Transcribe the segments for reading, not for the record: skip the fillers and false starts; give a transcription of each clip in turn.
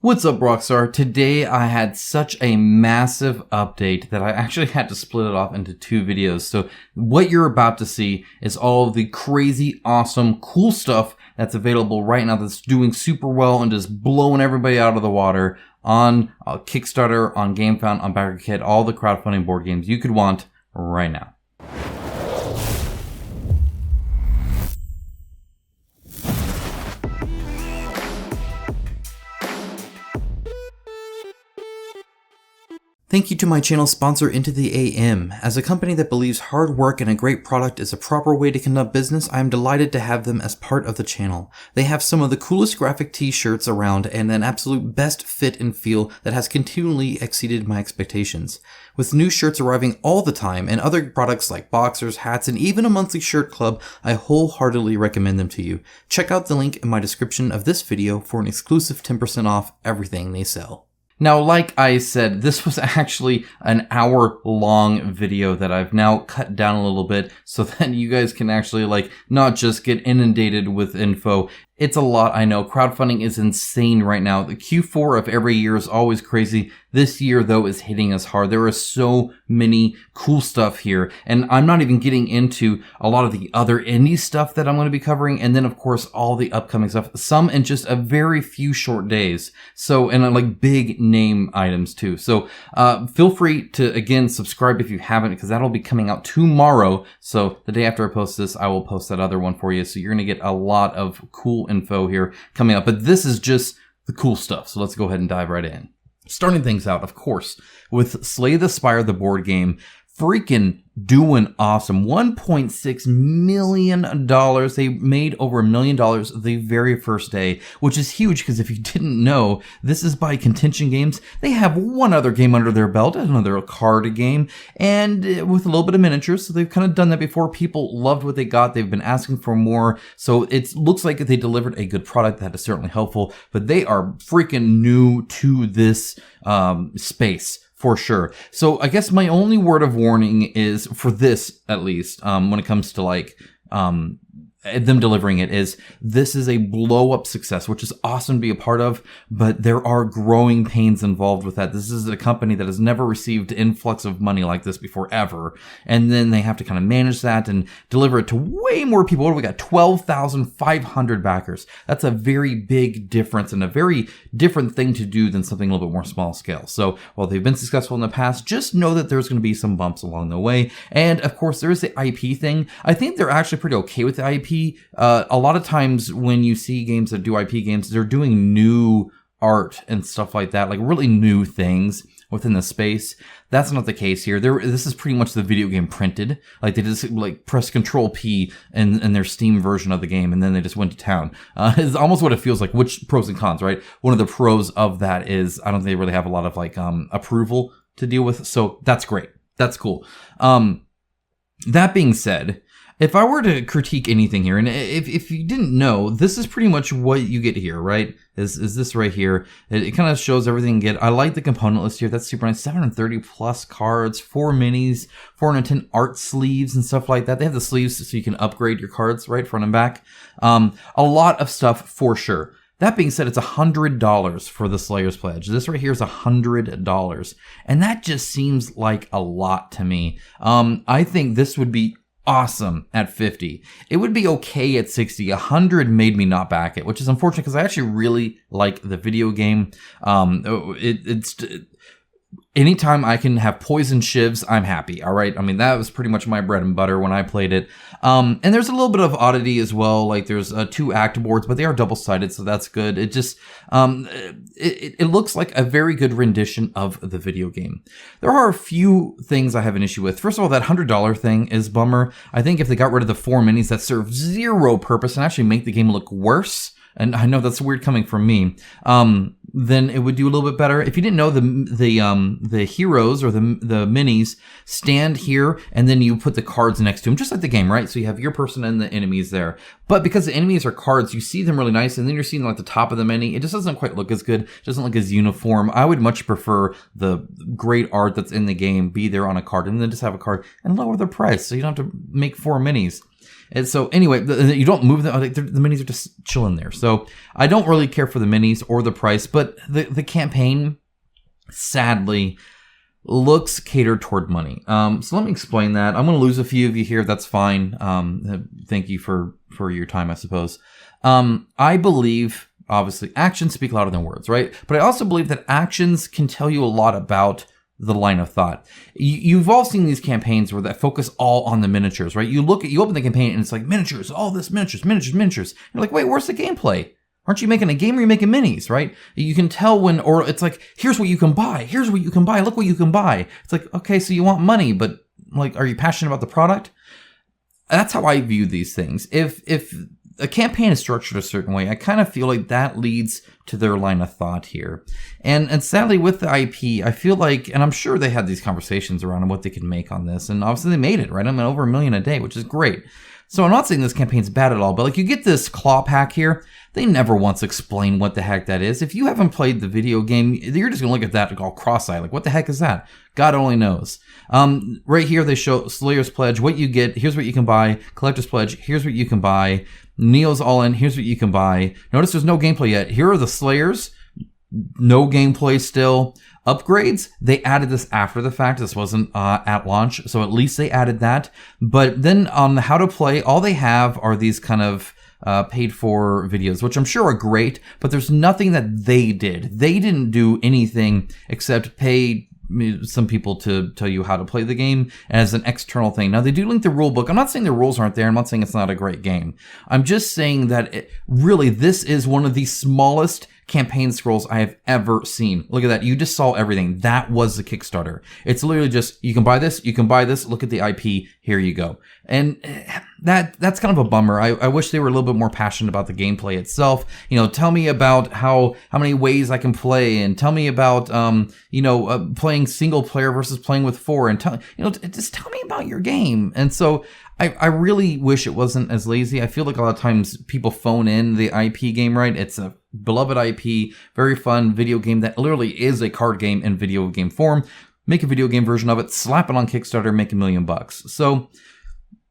What's up, Rockstar? Today I had such a massive update that I actually had to split it off into two videos. So what you're about to see is all of the crazy, awesome, cool stuff that's available right now that's doing super well and just blowing everybody out of the water on Kickstarter, on GameFound, on BackerKit, all the crowdfunding board games you could want right now. Thank you to my channel sponsor Into the AM. As a company that believes hard work and a great product is a proper way to conduct business, I am delighted to have them as part of the channel. They have some of the coolest graphic t-shirts around and an absolute best fit and feel that has continually exceeded my expectations. With new shirts arriving all the time and other products like boxers, hats, and even a monthly shirt club, I wholeheartedly recommend them to you. Check out the link in my description of this video for an exclusive 10% off everything they sell. Now, like I said, this was actually an hour-long video that I've now cut down a little bit so that you guys can actually, not just get inundated with info. It's a lot, I know. Crowdfunding is insane right now. The Q4 of every year is always crazy. This year, though, is hitting us hard. There is so many cool stuff here. And I'm not even getting into a lot of the other indie stuff that I'm going to be covering. And then, of course, all the upcoming stuff. Some in just a very few short days. So, and big name items, too. So, feel free to, again, subscribe if you haven't, because that'll be coming out tomorrow. So, the day after I post this, I will post that other one for you. So, you're going to get a lot of cool info here coming up, but this is just the cool stuff. So let's go ahead and dive right in. Starting things out, of course, with Slay the Spire, the board game. Freaking doing awesome. $1.6 million. They made over $1 million the very first day, which is huge because if you didn't know, this is by Contention Games. They have one other game under their belt, another card game, and with a little bit of miniatures. So they've kind of done that before. People loved what they got. They've been asking for more. So it looks like they delivered a good product. That is certainly helpful, but they are freaking new to this space. For sure. So I guess my only word of warning is, for this at least, when it comes to them delivering it, is this is a blow up success, which is awesome to be a part of, but there are growing pains involved with that. This is a company that has never received influx of money like this before ever. And then they have to kind of manage that and deliver it to way more people. What do we got? 12,500 backers. That's a very big difference and a very different thing to do than something a little bit more small scale. So while they've been successful in the past, just know that there's going to be some bumps along the way. And of course, there is the IP thing. I think they're actually pretty okay with the IP. A lot of times when you see games that do IP games, they're doing new art and stuff like that, really new things within the space. That's not the case here. This is pretty much the video game printed. They just press Control P in their Steam version of the game, and then they just went to town. It's almost what it feels like. Which pros and cons, right? One of the pros of that is I don't think they really have a lot of approval to deal with. So that's great. That's cool. That being said, if I were to critique anything here, and if you didn't know, this is pretty much what you get here, right? Is this right here. It kind of shows everything you get. I like the component list here. That's super nice. 730 plus cards, 4 minis, 410 art sleeves and stuff like that. They have the sleeves so you can upgrade your cards, right? Front and back. A lot of stuff for sure. That being said, it's $100 for the Slayer's Pledge. This right here is $100. And that just seems like a lot to me. I think this would be awesome at 50. It would be okay at 60. 100 made me not back it, which is unfortunate because I actually really like the video game. Anytime I can have poison shivs, I'm happy. All right. I mean, that was pretty much my bread and butter when I played it. And there's a little bit of oddity as well. There's 2 act boards, but they are double-sided, so that's good. It just, it looks like a very good rendition of the video game. There are a few things I have an issue with. First of all, that $100 thing is bummer. I think if they got rid of the 4 minis that serve zero purpose and actually make the game look worse, and I know that's weird coming from me, then it would do a little bit better. If you didn't know, the heroes or the minis stand here, and then you put the cards next to them, just like the game, right? So you have your person and the enemies there. But because the enemies are cards, you see them really nice, and then you're seeing the top of the mini. It just doesn't quite look as good. It doesn't look as uniform. I would much prefer the great art that's in the game be there on a card, and then just have a card and lower the price, so you don't have to make 4 minis. And so anyway, you don't move them. The minis are just chilling there. So I don't really care for the minis or the price, but the campaign, sadly, looks catered toward money. So let me explain that. I'm going to lose a few of you here. That's fine. Thank you for your time, I suppose. I believe, obviously, actions speak louder than words, right? But I also believe that actions can tell you a lot about the line of thought. You've all seen these campaigns where that focus all on the miniatures, right? You open the campaign and it's like miniatures, all this miniatures. You're like, wait, where's the gameplay? Aren't you making a game or are you making minis, right? You can tell when, or it's like, here's what you can buy. Here's what you can buy. Look what you can buy. It's like, okay, so you want money, but like, are you passionate about the product? That's how I view these things. If a campaign is structured a certain way, I kind of feel like that leads to their line of thought here. And sadly with the IP, I feel like, and I'm sure they had these conversations around what they could make on this, and obviously they made it, right? I mean, over $1 million a day, which is great. So I'm not saying this campaign's bad at all, but like you get this claw pack here, they never once explain what the heck that is. If you haven't played the video game, you're just gonna look at that all cross-eyed, like what the heck is that? God only knows. Right here they show Slayer's Pledge, what you get, here's what you can buy. Collector's Pledge, here's what you can buy. Neo's All In, here's what you can buy. Notice there's no gameplay yet. Here are the Slayers, no gameplay still. Upgrades, they added this after the fact. This wasn't at launch, so at least they added that. But then on the how to play, all they have are these kind of paid for videos, which I'm sure are great, but there's nothing that they did. They didn't do anything except pay some people to tell you how to play the game as an external thing. Now, they do link the rule book. I'm not saying the rules aren't there. I'm not saying it's not a great game. I'm just saying that really this is one of the smallest campaign scrolls I have ever seen. Look at that. You just saw everything. That was the Kickstarter. It's literally just, you can buy this, you can buy this, look at the IP, here you go. And that's kind of a bummer. I wish they were a little bit more passionate about the gameplay itself. You know, tell me about how many ways I can play, and tell me about, playing single player versus playing with four, and just tell me about your game. And so I really wish it wasn't as lazy. I feel like a lot of times people phone in the IP game, right? It's a beloved IP, very fun video game that literally is a card game in video game form. Make a video game version of it, slap it on Kickstarter, make $1 million. So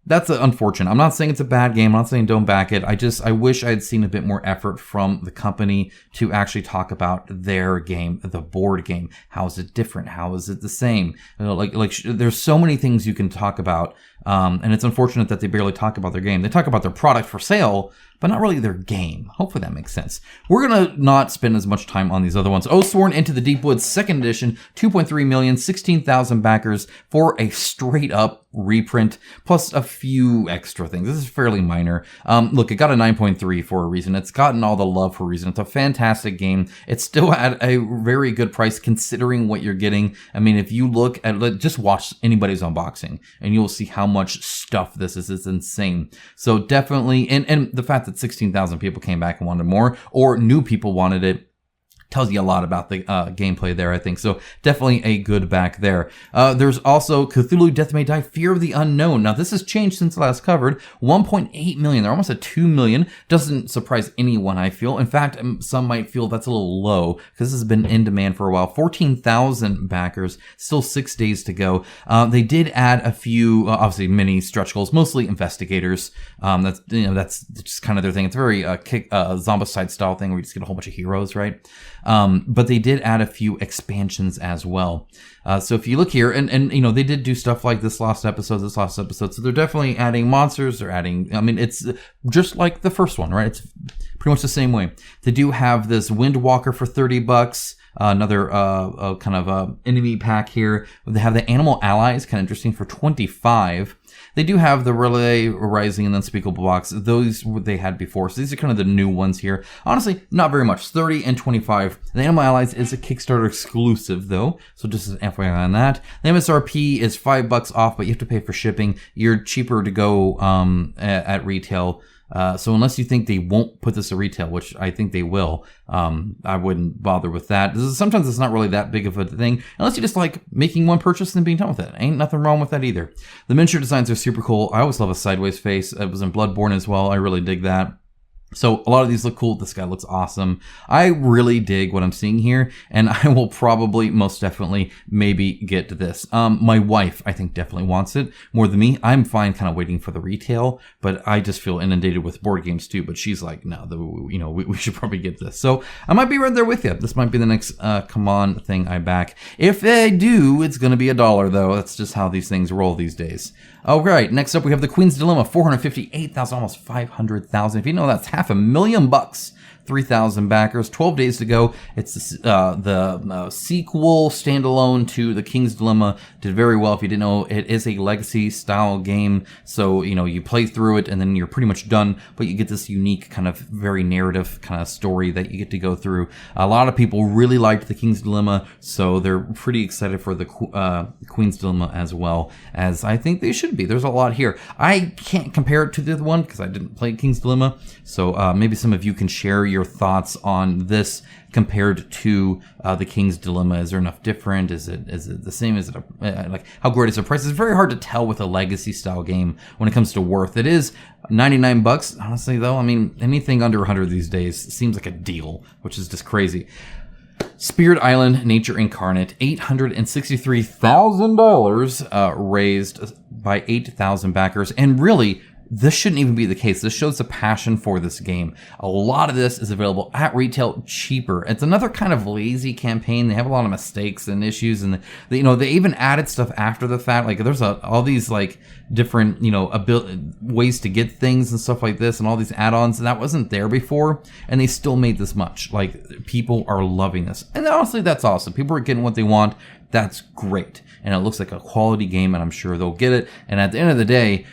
that's unfortunate. I'm not saying it's a bad game. I'm not saying don't back it. I wish I had seen a bit more effort from the company to actually talk about their game, the board game. How is it different? How is it the same? There's so many things you can talk about. And it's unfortunate that they barely talk about their game. They talk about their product for sale, but not really their game. Hopefully that makes sense. We're going to not spend as much time on these other ones. Oathsworn Into the Deepwood, 2nd edition, 2.3 million, 16,000 backers for a straight up reprint, plus a few extra things. This is fairly minor. Look, it got a 9.3 for a reason. It's gotten all the love for a reason. It's a fantastic game. It's still at a very good price considering what you're getting. I mean, if you look at, just watch anybody's unboxing and you'll see how much stuff this is. It's insane. So definitely, and the fact that 16,000 people came back and wanted more, or new people wanted it, tells you a lot about the gameplay there, I think. So definitely a good back there. There's also Cthulhu Death May Die, Fear of the Unknown. Now, this has changed since last covered. 1.8 million. They're almost at 2 million. Doesn't surprise anyone, I feel. In fact, some might feel that's a little low because this has been in demand for a while. 14,000 backers. Still 6 days to go. They did add a few, obviously, mini stretch goals, mostly investigators. That's just kind of their thing. It's a very Zombicide style thing where you just get a whole bunch of heroes, right? But they did add a few expansions as well. So if you look here, and they did do stuff like this last episode. So they're definitely adding monsters. They're adding, it's just like the first one, right? It's pretty much the same way. They do have this Windwalker for $30. Another kind of enemy pack here. They have the Animal Allies, kind of interesting, for $25. They do have the Relay, Rising, and Unspeakable box. Those they had before. So these are kind of the new ones here. Honestly, not very much. 30 and 25. The Animal Allies is a Kickstarter exclusive, though. So just as an FYI on that. The MSRP is $5 off, but you have to pay for shipping. You're cheaper to go at retail. So unless you think they won't put this at retail, which I think they will, I wouldn't bother with that. Sometimes it's not really that big of a thing, unless you just like making one purchase and being done with it. Ain't nothing wrong with that either. The miniature designs are super cool. I always love a sideways face. It was in Bloodborne as well. I really dig that. So a lot of these look cool. This guy looks awesome. I really dig what I'm seeing here, and I will probably most definitely maybe get this. My wife, I think, definitely wants it more than me. I'm fine kind of waiting for the retail, but I just feel inundated with board games too. But she's like, no, we should probably get this. So I might be right there with you. This might be the next come on thing I back. If they do, it's going to be $1 though. That's just how these things roll these days. All right, next up we have the Queen's Dilemma, 458,000, almost 500,000. If you know, that's $500,000. 3,000 backers, 12 days to go. It's the sequel standalone to the King's Dilemma. Did very well. If you didn't know, it is a legacy style game. So, you play through it and then you're pretty much done, but you get this unique kind of very narrative kind of story that you get to go through. A lot of people really liked the King's Dilemma, so they're pretty excited for the Queen's Dilemma as well, as I think they should be. There's a lot here. I can't compare it to the other one because I didn't play King's Dilemma, so maybe some of you can share your thoughts on this compared to the King's Dilemma. Is there enough different? Is it the same? Is it like how great is the price? It's very hard to tell with a legacy style game when it comes to worth. It is $99. Honestly though, I mean, anything under 100 these days seems like a deal, which is just crazy. Spirit Island Nature Incarnate, $863,000 raised by 8,000 backers, and really, this shouldn't even be the case. This shows the passion for this game. A lot of this is available at retail cheaper. It's another kind of lazy campaign. They have a lot of mistakes and issues, and they even added stuff after the fact. Like there's all these like different ways to get things and stuff like this, and all these add-ons that wasn't there before, and they still made this much. Like people are loving this, and honestly, that's awesome. People are getting what they want. That's great, and it looks like a quality game, and I'm sure they'll get it. And at the end of the day,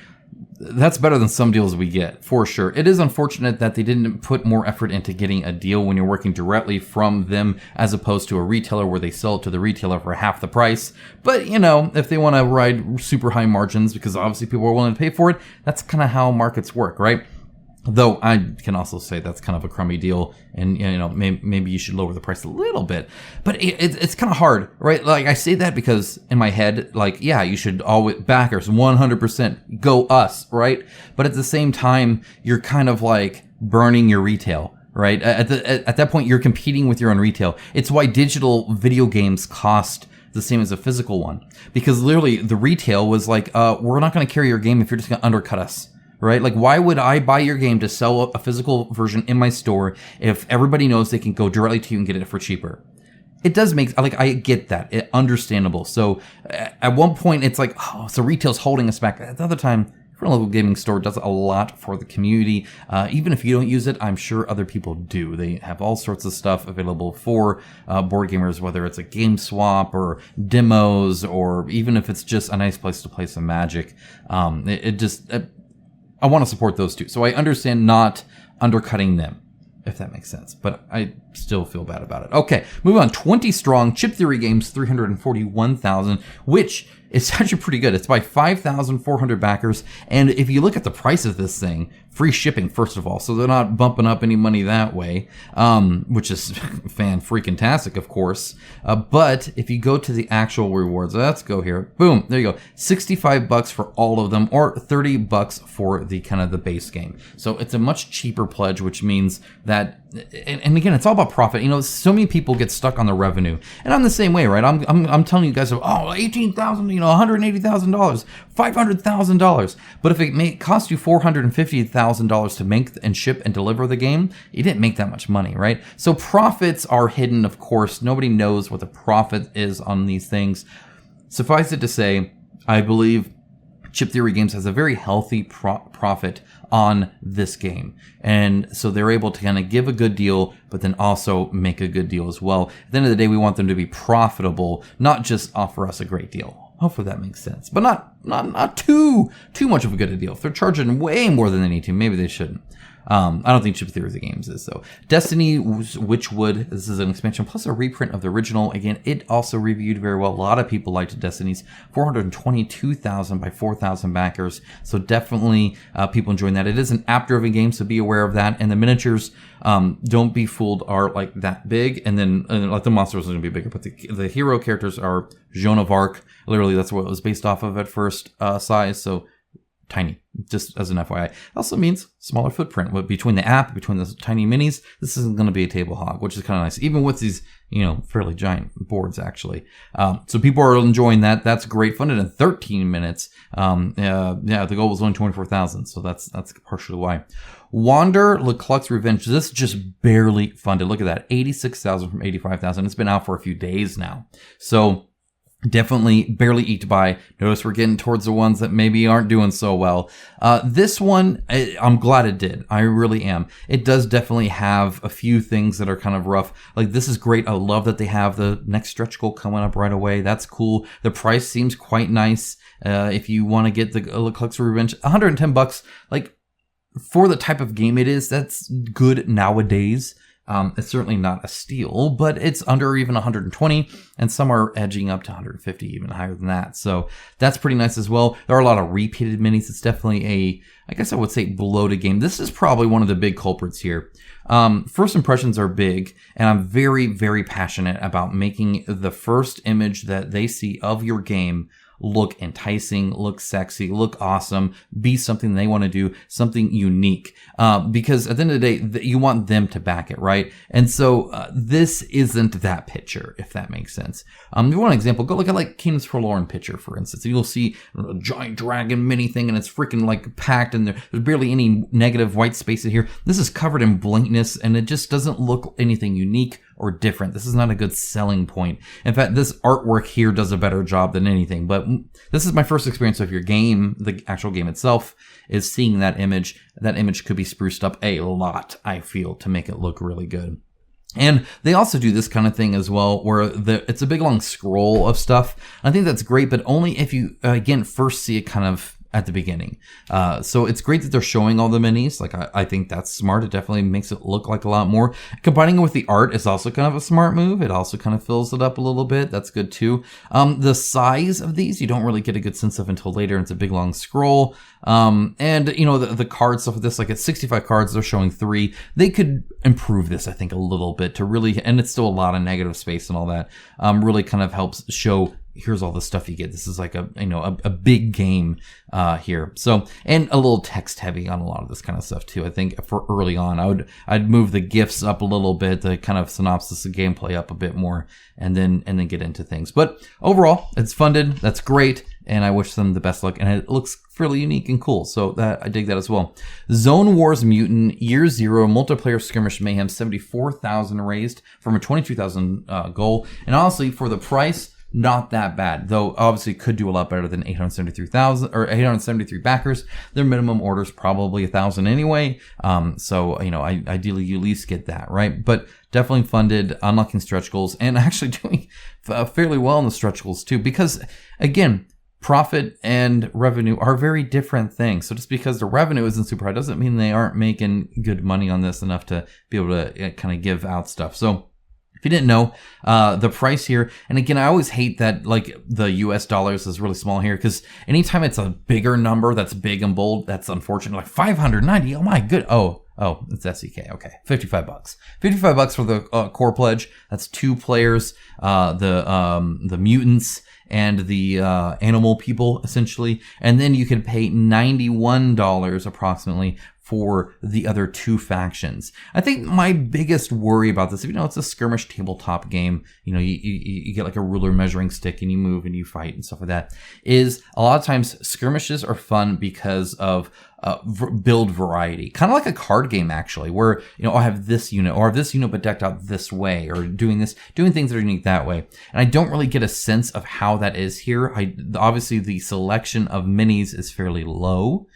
that's better than some deals we get, for sure. It is unfortunate that they didn't put more effort into getting a deal when you're working directly from them as opposed to a retailer where they sell it to the retailer for half the price. But, if they want to ride super high margins because obviously people are willing to pay for it, that's kind of how markets work, right? Though I can also say that's kind of a crummy deal, and maybe you should lower the price a little bit. But it's kind of hard, right? Like I say that because in my head, like you should always backers 100% go us, right? But at the same time, you're kind of like burning your retail, right? At that point, you're competing with your own retail. It's why digital video games cost the same as a physical one, because literally the retail was like, we're not going to carry your game if you're just going to undercut us. Right? Like, why would I buy your game to sell a physical version in my store if everybody knows they can go directly to you and get it for cheaper? It does make, I get that. Understandable. So at one point, it's like, so retail's holding us back. At the other time, a local gaming store does a lot for the community. Even if you don't use it, I'm sure other people do. They have all sorts of stuff available for board gamers, whether it's a game swap or demos, or even if it's just a nice place to play some Magic. I want to support those two. So I understand not undercutting them, if that makes sense. But I still feel bad about it. Okay, moving on. 20 strong. Chip Theory Games, 341,000, which is actually pretty good. It's by 5,400 backers. And if you look at the price of this thing, free shipping, first of all. So they're not bumping up any money that way, which is fan-freaking-tastic, of course. But if you go to the actual rewards, let's go here. Boom, there you go. $65 for all of them, or $30 for the kind of the base game. So it's a much cheaper pledge, which means that, and again, it's all about profit. So many people get stuck on the revenue, and I'm the same way, right? I'm telling you guys, $18,000, $180,000, $500,000. But if it costs you $450,000 to make and ship and deliver the game, you didn't make that much money, right? So profits are hidden, of course. Nobody knows what the profit is on these things. Suffice it to say, I believe Chip Theory Games has a very healthy profit on this game. And so they're able to kind of give a good deal, but then also make a good deal as well. At the end of the day, we want them to be profitable, not just offer us a great deal. Hopefully that makes sense, but not too much of a good deal. If they're charging way more than they need to, maybe they shouldn't. I don't think Chip Theory Games is, though. Destinies, Witchwood, this is an expansion plus a reprint of the original. Again, it also reviewed very well. A lot of people liked Destinies. 422,000 by 4,000 backers. So definitely people enjoying that. It is an app-driven game, so be aware of that. And the miniatures, don't be fooled, are like that big. And then like the monsters are going to be bigger. But the hero characters are Joan of Arc. Literally, that's what it was based off of at first size. So tiny, just as an FYI. Also means smaller footprint. Between the app, between the tiny minis, this isn't going to be a table hog, which is kind of nice, even with these, fairly giant boards, actually. So people are enjoying that. That's great. Funded in 13 minutes. The goal was only 24,000, so that's partially why. Wander, LaCluck's Revenge. This just barely funded. Look at that, 86,000 from 85,000. It's been out for a few days now. So definitely barely eked by. Notice we're getting towards the ones that maybe aren't doing so well. This one, I'm glad it did. I really am. It does definitely have a few things that are kind of rough. Like, this is great. I love that they have the next stretch goal coming up right away. That's cool. The price seems quite nice. If you want to get the LaCluck's Revenge, $110. Like, for the type of game it is, that's good nowadays. It's certainly not a steal, but it's under even 120, and some are edging up to 150, even higher than that. So that's pretty nice as well. There are a lot of repeated minis. It's definitely I guess I would say bloated game. This is probably one of the big culprits here. First impressions are big, and I'm very, very passionate about making the first image that they see of your game look enticing, look sexy, look awesome, be something they want to do, something unique. Because at the end of the day, you want them to back it, right? And so this isn't that picture, if that makes sense. If you want an example, go look at like Kingdoms Forlorn picture, for instance. You'll see a giant dragon mini thing, and it's freaking like packed, and there's barely any negative white space in here. This is covered in blankness, and it just doesn't look anything unique or different. This is not a good selling point. In fact, this artwork here does a better job than anything. But this is my first experience of your game, the actual game itself, is seeing that image. That image could be spruced up a lot, I feel, to make it look really good. And they also do this kind of thing as well, where it's a big long scroll of stuff. I think that's great, but only if you, again, first see it kind of at the beginning. So it's great that they're showing all the minis. Like, I think that's smart. It definitely makes it look like a lot more. Combining it with the art is also kind of a smart move. It also kind of fills it up a little bit. That's good too. The size of these, you don't really get a good sense of until later. It's a big long scroll. And you know, the card stuff with this, like at 65 cards, they're showing 3. They could improve this, I think, a little bit to really, and it's still a lot of negative space and all that, really kind of helps show, here's all the stuff you get. This is like a big game here. So, and a little text heavy on a lot of this kind of stuff too. I think for early on, I'd move the GIFs up a little bit, the kind of synopsis of gameplay up a bit more, and then get into things. But overall, it's funded. That's great, and I wish them the best luck. And it looks fairly unique and cool, so that I dig that as well. Zone Wars Mutant Year Zero Multiplayer Skirmish Mayhem, 74,000 raised from a 22,000 goal, and honestly, for the price, not that bad, though obviously could do a lot better than 873,000 or 873 backers. Their minimum order is probably 1,000 anyway. So, you know, ideally you at least get that, right? But definitely funded, unlocking stretch goals, and actually doing fairly well in the stretch goals too, because again, profit and revenue are very different things. So just because the revenue isn't super high doesn't mean they aren't making good money on this enough to be able to kind of give out stuff. So if you didn't know, the price here, and again, I always hate that like the US dollars is really small here, because anytime it's a bigger number that's big and bold, that's unfortunate. Like 590, oh my good, oh, it's SEK, okay, $55. $55 for the core pledge. That's 2 players, the mutants and the animal people, essentially. And then you can pay $91 approximately for the other 2 factions. I think my biggest worry about this, it's a skirmish tabletop game, you get like a ruler measuring stick and you move and you fight and stuff like that, is a lot of times skirmishes are fun because of build variety, kind of like a card game actually, where I have this unit or I have this unit but decked out this way, or doing things that are unique that way. And I don't really get a sense of how that is here. Obviously the selection of minis is fairly low,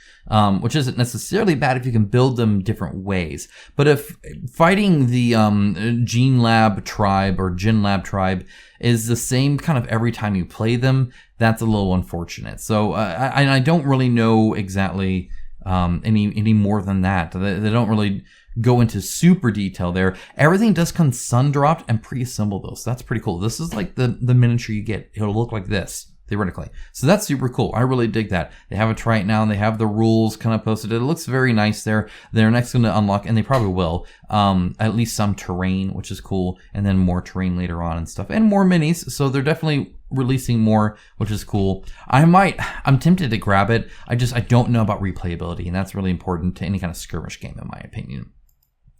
which isn't necessarily bad if you can build them different ways. But if fighting the Gene Lab tribe or Gin Lab tribe is the same kind of every time you play them, that's a little unfortunate. So I don't really know exactly any more than that. They don't really go into super detail there. Everything does come sun dropped and pre-assembled though, so that's pretty cool. This is like the miniature you get. It'll look like this. theoretically. So that's super cool. I really dig that. They have a try it now, and they have the rules kind of posted. It looks very nice there. They're next going to unlock, and they probably will, at least some terrain, which is cool, and then more terrain later on and stuff, and more minis. So they're definitely releasing more, which is cool. I'm tempted to grab it. I don't know about replayability, and that's really important to any kind of skirmish game, in my opinion.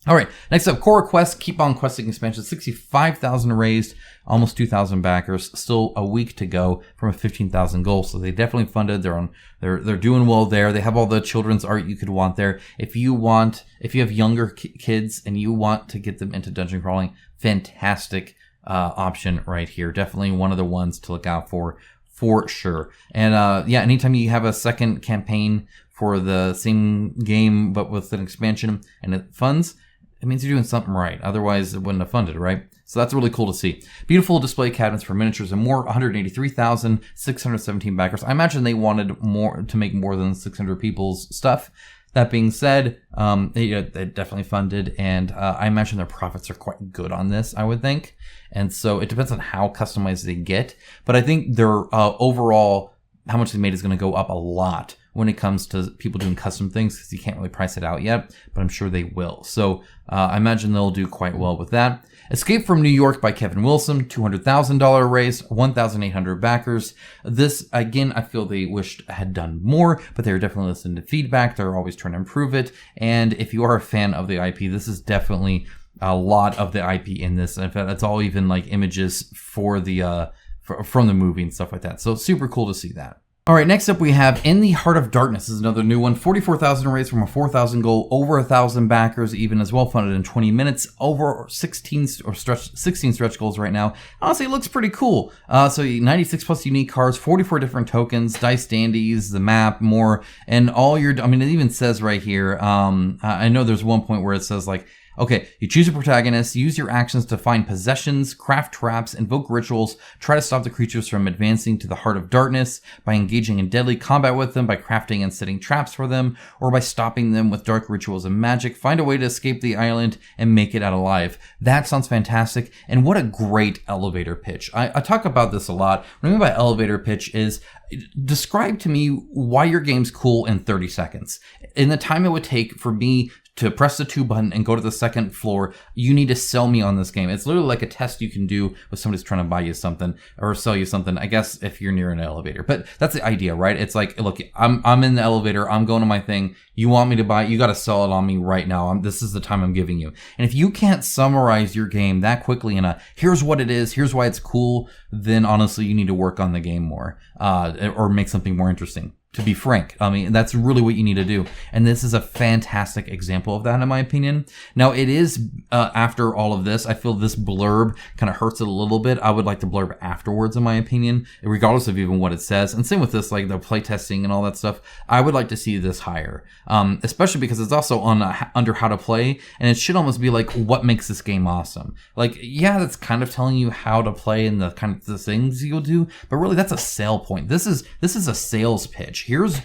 All right, next up, CoraQuest, Keep On Questing expansion, 65,000 raised, almost 2,000 backers, still a week to go from a 15,000 goal. So they definitely funded. They're doing well there. They have all the children's art you could want there. If you have younger kids and you want to get them into dungeon crawling, fantastic option right here. Definitely one of the ones to look out for sure. And anytime you have a second campaign for the same game but with an expansion and it funds, it means you're doing something right. Otherwise, it wouldn't have funded, right? So that's really cool to see. Beautiful display cabinets for miniatures and more. 183,617 backers. I imagine they wanted more to make more than 600 people's stuff. That being said, they definitely funded, and I imagine their profits are quite good on this, I would think. And so it depends on how customized they get. But I think their overall, how much they made is going to go up a lot when it comes to people doing custom things, because you can't really price it out yet, but I'm sure they will. So I imagine they'll do quite well with that. Escape from New York by Kevin Wilson, $200,000 raise, 1,800 backers. This, again, I feel they wished had done more, but they're definitely listening to feedback. They're always trying to improve it. And if you are a fan of the IP, this is definitely a lot of the IP in this. In fact, that's all even like images for the from the movie and stuff like that. So super cool to see that. All right, next up we have In the Heart of Darkness is another new one. 44,000 raised from a 4,000 goal, over 1,000 backers, even as well funded in 20 minutes, over 16 stretch goals right now. Honestly, it looks pretty cool. So 96 plus unique cards, 44 different tokens, dice dandies, the map, more, and all your, it even says right here, I know there's one point where it says like, okay, you choose a protagonist, use your actions to find possessions, craft traps, invoke rituals, try to stop the creatures from advancing to the Heart of Darkness by engaging in deadly combat with them, by crafting and setting traps for them, or by stopping them with dark rituals and magic. Find a way to escape the island and make it out alive. That sounds fantastic, and what a great elevator pitch. I talk about this a lot. What I mean by elevator pitch is describe to me why your game's cool in 30 seconds. In the time it would take for me to press the 2 button and go to the second floor, you need to sell me on this game. It's literally like a test you can do with somebody's trying to buy you something or sell you something, I guess, if you're near an elevator. But that's the idea, right? It's like, look, I'm in the elevator, I'm going to my thing, you want me to buy it, you got to sell it on me right now. This is the time I'm giving you. And if you can't summarize your game that quickly in a, here's what it is, here's why it's cool, then honestly, you need to work on the game more, or make something more interesting. To be frank, that's really what you need to do. And this is a fantastic example of that, in my opinion. Now, it is, after all of this, I feel this blurb kind of hurts it a little bit. I would like the blurb afterwards, in my opinion, regardless of even what it says. And same with this, like the playtesting and all that stuff. I would like to see this higher, especially because it's also on under how to play. And it should almost be like, what makes this game awesome? Like, yeah, that's kind of telling you how to play and the kind of the things you'll do. But really, that's a sale point. This is a sales pitch. Here's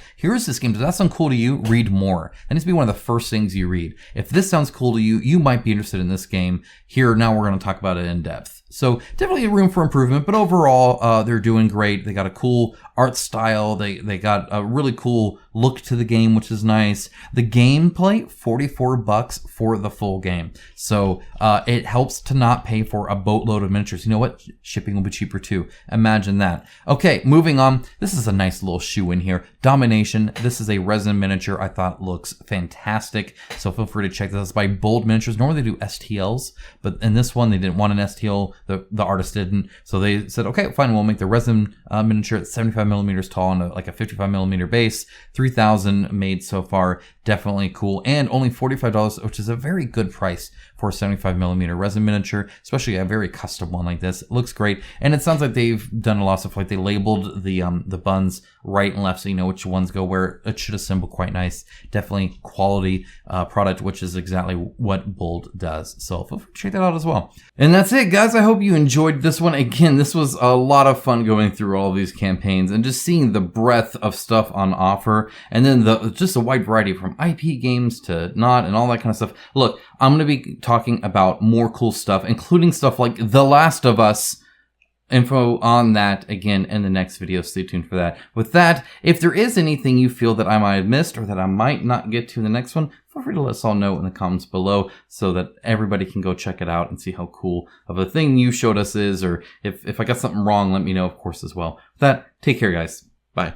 this game. Does that sound cool to you? Read more. That needs to be one of the first things you read. If this sounds cool to you, you might be interested in this game. Here, now we're going to talk about it in depth. So definitely room for improvement, but overall, they're doing great. They got a cool art style. They got a really cool look to the game, which is nice. The gameplay, $44 for the full game. So it helps to not pay for a boatload of miniatures. You know what? Shipping will be cheaper too. Imagine that. Okay, moving on. This is a nice little shoe in here. Domination. This is a resin miniature. I thought looks fantastic. So feel free to check this. It's by Bold Miniatures. Normally they do STLs, but in this one they didn't want an STL. The artist didn't. So they said, okay, fine, we'll make the resin miniature at 75 millimeters tall and like a 55 millimeter base. 3,000 made so far. Definitely cool. And only $45, which is a very good price for a 75 millimeter resin miniature, especially a very custom one like this. It looks great. And it sounds like they've done a lot of stuff, like they labeled the buns right and left so you know which ones go where. It should assemble quite nice. Definitely quality product, which is exactly what Bold does. So feel free to check that out as well. And that's it, guys. I hope you enjoyed this one. Again, this was a lot of fun going through all of these campaigns and just seeing the breadth of stuff on offer, and then just a wide variety from IP games to not and all that kind of stuff. Look, I'm going to be talking about more cool stuff, including stuff like The Last of Us info on that again in the next video. Stay tuned for that. With that, if there is anything you feel that I might have missed or that I might not get to in the next one, feel free to let us all know in the comments below so that everybody can go check it out and see how cool of a thing you showed us is, or if I got something wrong, let me know, of course, as well. With that, take care, guys. Bye.